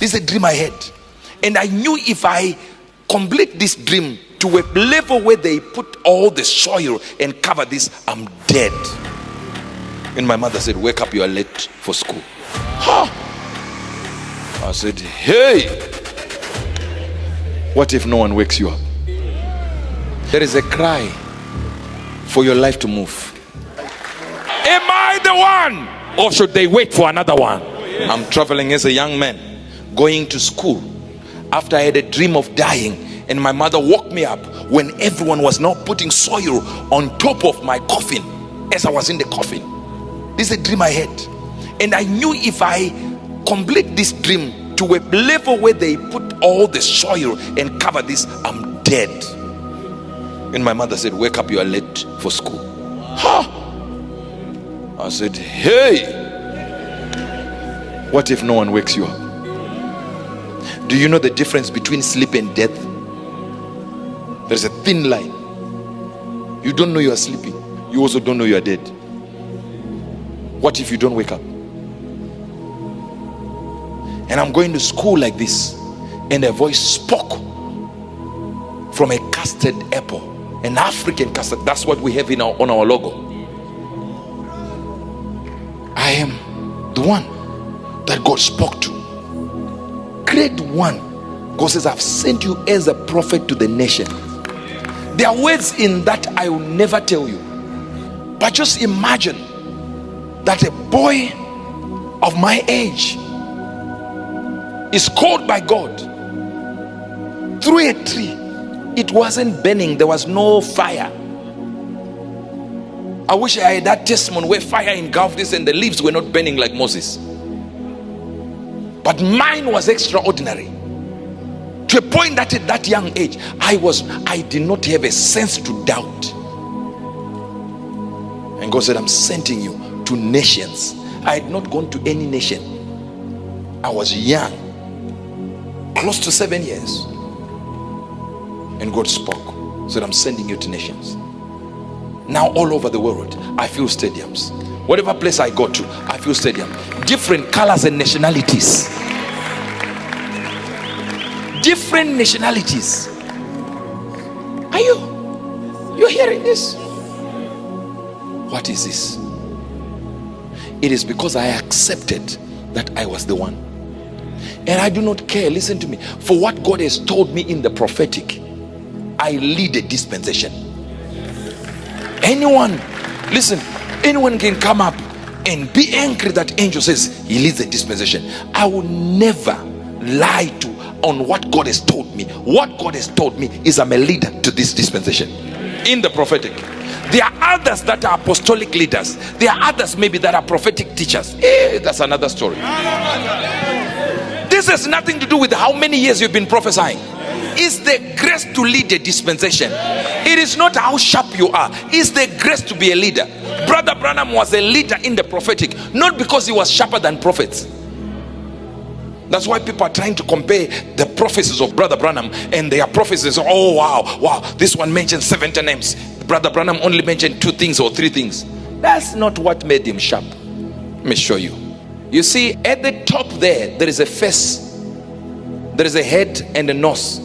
This is a dream I had. And I knew if I complete this dream to a level where they put all the soil and cover this, I'm dead. And my mother said, wake up, you are late for school. Huh? I said, hey, what if no one wakes you up? There is a cry for your life to move. Am I the one, or should they wait for another one? I'm traveling as a young man, going to school after I had a dream of dying, and my mother woke me up when everyone was now putting soil on top of my coffin as I was in the coffin. This is a dream I had, and I knew if I complete this dream to a level where they put all the soil and cover this, I'm dead. And my mother said, wake up, you are late for school. Huh? I said, hey, what if no one wakes you up? Do you know the difference between sleep and death? There's a thin line. You don't know you are sleeping. You also don't know you are dead. What if you don't wake up? And I'm going to school like this, and a voice spoke from a custard apple, an African custard. That's what we have on our logo. I am the one that God spoke to. Grade 1, God says, I've sent you as a prophet to the nation. There are words in that I will never tell you, but just imagine that a boy of my age is called by God through a tree. It wasn't burning, there was no fire. I wish I had that testimony where fire engulfed this and the leaves were not burning like Moses. But mine was extraordinary, to a point that at that young age I did not have a sense to doubt. And God said, I'm sending you to nations. I had not gone to any nation. I was young, close to 7 years, and God spoke, said, I'm sending you to nations. Now all over the world I feel stadiums. Whatever place I go to, I feel stadium. Different colors and nationalities. Different nationalities. Are you're hearing this? What is this? It is because I accepted that I was the one. And I do not care, listen to me, for what God has told me in the prophetic. I lead a dispensation. Anyone, listen, anyone can come up and be angry that angel says he leads a dispensation. I will never lie on what God has told me. What God has told me is I'm a leader to this dispensation in the prophetic. There are others that are apostolic leaders. There are others maybe that are prophetic teachers. That's another story. This has nothing to do with how many years you've been prophesying. It's the grace to lead a dispensation. It is not how sharp you are. It's the grace to be a leader. Brother Branham was a leader in the prophetic, not because he was sharper than prophets. That's why people are trying to compare the prophecies of Brother Branham and their prophecies. Oh wow, this one mentioned 70 names. Brother Branham only mentioned 2 things or 3 things. That's not what made him sharp. Let me show you. You see, at the top there is a face, there is a head and a nose.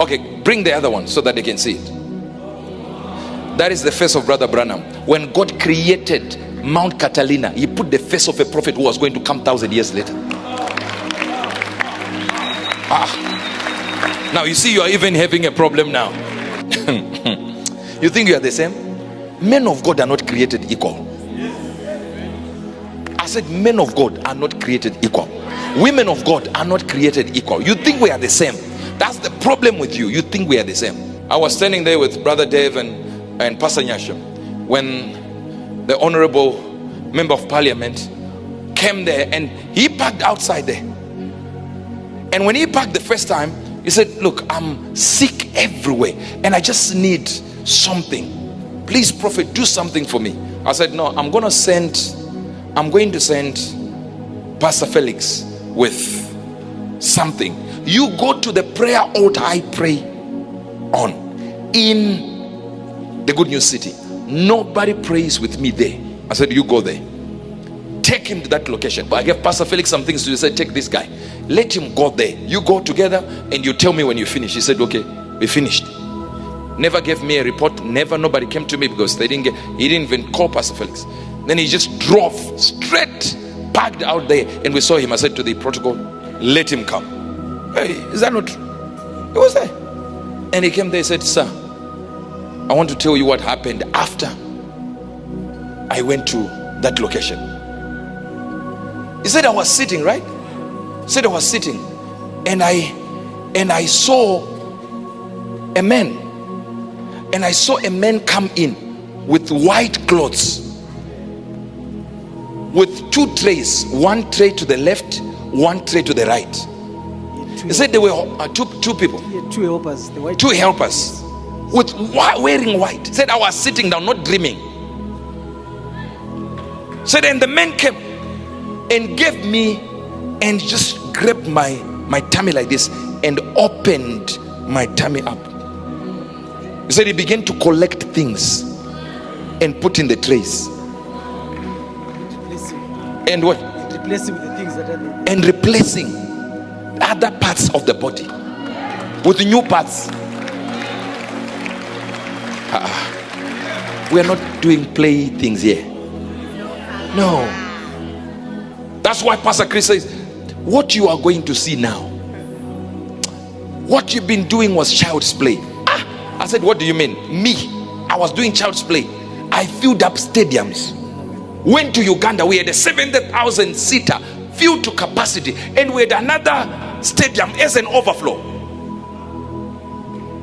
Okay, bring the other one so that they can see it. That is the face of Brother Branham. When God created Mount Catalina, he put the face of a prophet who was going to come 1,000 years later. Now you see, you are even having a problem now. You think you are the same? Men of God are not created equal. I said men of God are not created equal. Women of God are not created equal. You think we are the same. That's the problem with you. You think we are the same. I was standing there with Brother Dave and Pastor Nyasham when the Honorable Member of Parliament came there, and he parked outside there. And when he parked the first time, he said, look, I'm sick everywhere and I just need something. Please, prophet, do something for me. I said, no, I'm going to send Pastor Felix with something. You go to the prayer altar I pray on in the Good News City. Nobody prays with me there. I said, you go there. take him to that location. But I gave Pastor Felix some things to do. He said, take this guy, let him go there. You go together and you tell me when you finish. He said, okay, we finished. Never gave me a report. Never, nobody came to me because he didn't even call Pastor Felix. Then he just drove straight, parked out there, and we saw him. I said to the protocol, let him come. Hey, is that not true? He was there. And he came there. He said, sir, I want to tell you what happened after I went to that location. He said I was sitting, right? He said I was sitting, and I saw a man, and I saw a man come in with white clothes, with two trays, one tray to the left, one tray to the right. He said there were two people, two helpers, two helpers with wearing white. He said I was sitting down, not dreaming. So then the man came and gave me, and just grabbed my tummy like this and opened my tummy up. He said he began to collect things and put in the trays. And what? Replacing the things that are there. And replacing other parts of the body with new parts. We are not doing play things here. No. That's why Pastor Chris says, what you are going to see now, what you've been doing was child's play. I said, what do you mean? Me, I was doing child's play. I filled up stadiums. Went to Uganda, we had a 70,000 seater filled to capacity, and we had another stadium as an overflow.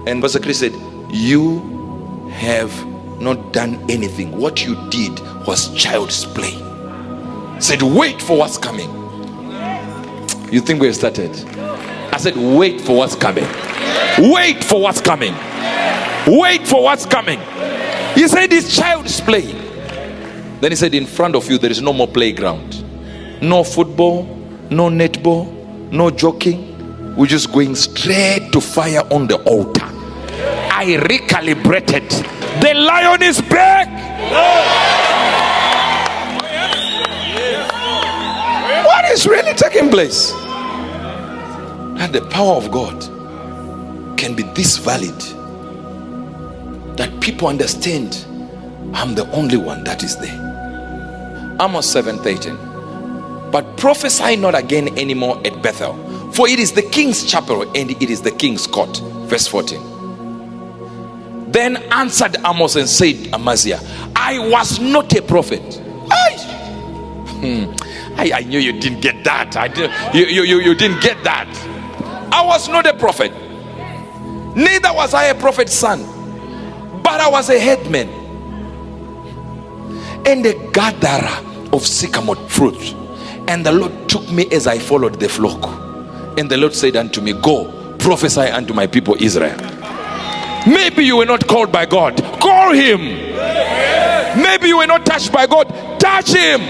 And Pastor Chris said, you have not done anything. What you did was child's play. He said, wait for what's coming. You think we have started? I said, wait for what's coming. Wait for what's coming. Wait for what's coming. He said it's child's play. Then he said, in front of you there is no more playground, no football, no netball, no joking. We're just going straight to fire on the altar. I recalibrated. The lion is back. What is really taking place? And the power of God can be this valid that people understand I'm the only one that is there. Amos 7:13. But prophesy not again anymore at Bethel, for it is the king's chapel and it is the king's court. Verse 14. Then answered Amos and said, Amaziah, I was not a prophet. I knew you didn't get that. You didn't get that. I was not a prophet. Neither was I a prophet's son, but I was a headman and a gatherer of sycamore fruit. And the Lord took me as I followed the flock. And the Lord said unto me, go, prophesy unto my people Israel. Maybe you were not called by God. Call him. Maybe you were not touched by God. Touch him.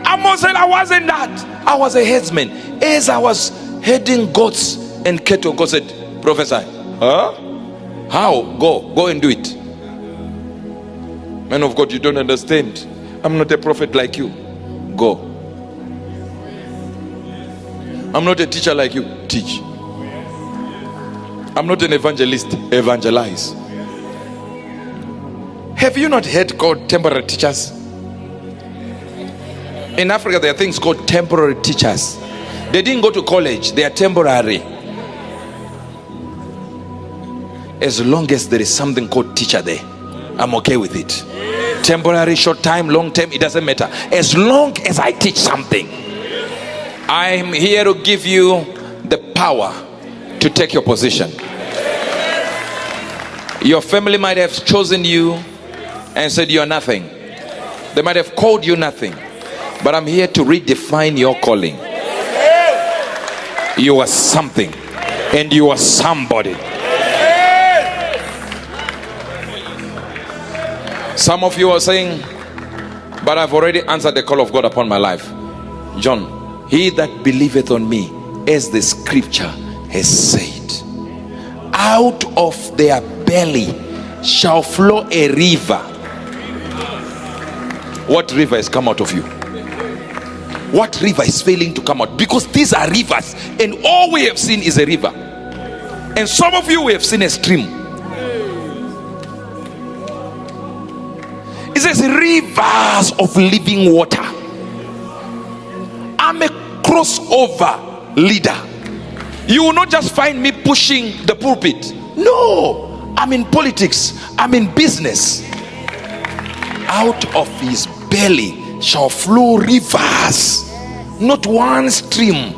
Amos said, I wasn't that. I was a headsman. As I was heading goats and cattle, God said, prophesy. Huh? How? Go and do it. Man of God, you don't understand. I'm not a prophet like you. Go. I'm not a teacher like you. Teach. I'm not an evangelist. Evangelize. Have you not heard called temporary teachers? In Africa, there are things called temporary teachers. They didn't go to college. They are temporary. As long as there is something called teacher there, I'm okay with it. Temporary, short time, long term, it doesn't matter. As long as I teach something, I'm here to give you the power to take your position. Your family might have chosen you and said you are nothing. They might have called you nothing, but I'm here to redefine your calling. You are something, and you are somebody. Some of you are saying, but I've already answered the call of God upon my life. John, he that believeth on me, as the scripture has said, out of their belly shall flow a river What river has come out of you? What river is failing to come out? Because these are rivers, and all we have seen is a river. And some of you, we have seen a stream. It says rivers of living water. I'm a crossover leader. You will not just find me pushing the pulpit. No, I'm in politics, I'm in business. Out of his belly shall flow rivers, not one stream.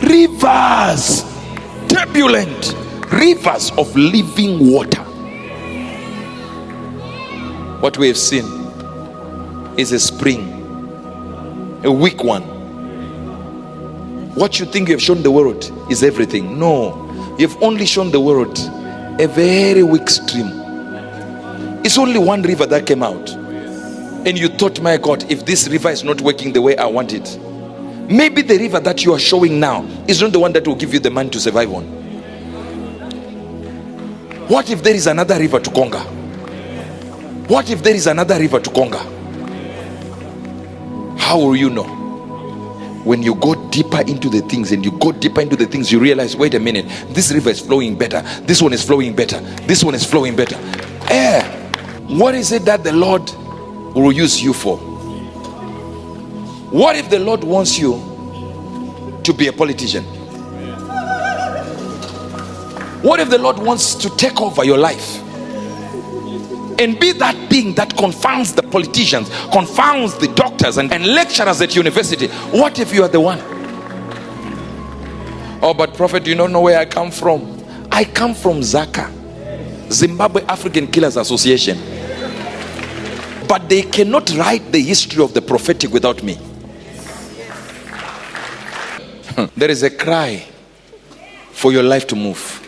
Rivers, turbulent rivers of living water. What we have seen is a spring, a weak one. What you think you have shown the world is everything. No, you have only shown the world a very weak stream. It's only one river that came out, and you thought, my God, if this river is not working the way I want it, maybe the river that you are showing now is not the one that will give you the money to survive on. What if there is another river to conquer? What if there is another river to conquer? How will you know? When you go deeper into the things, and you go deeper into the things, you realize, wait a minute, this river is flowing better, this one is flowing better, this one is flowing better. What is it that the Lord will use you for? What if the Lord wants you to be a politician? What if the Lord wants to take over your life and be that thing that confounds the politicians, confounds the doctors and lecturers at university? What if you are the one? Oh, but prophet, you don't know where I come from. I come from Zaka, Zimbabwe African Killers Association. But they cannot write the history of the prophetic without me. There is a cry for your life to move.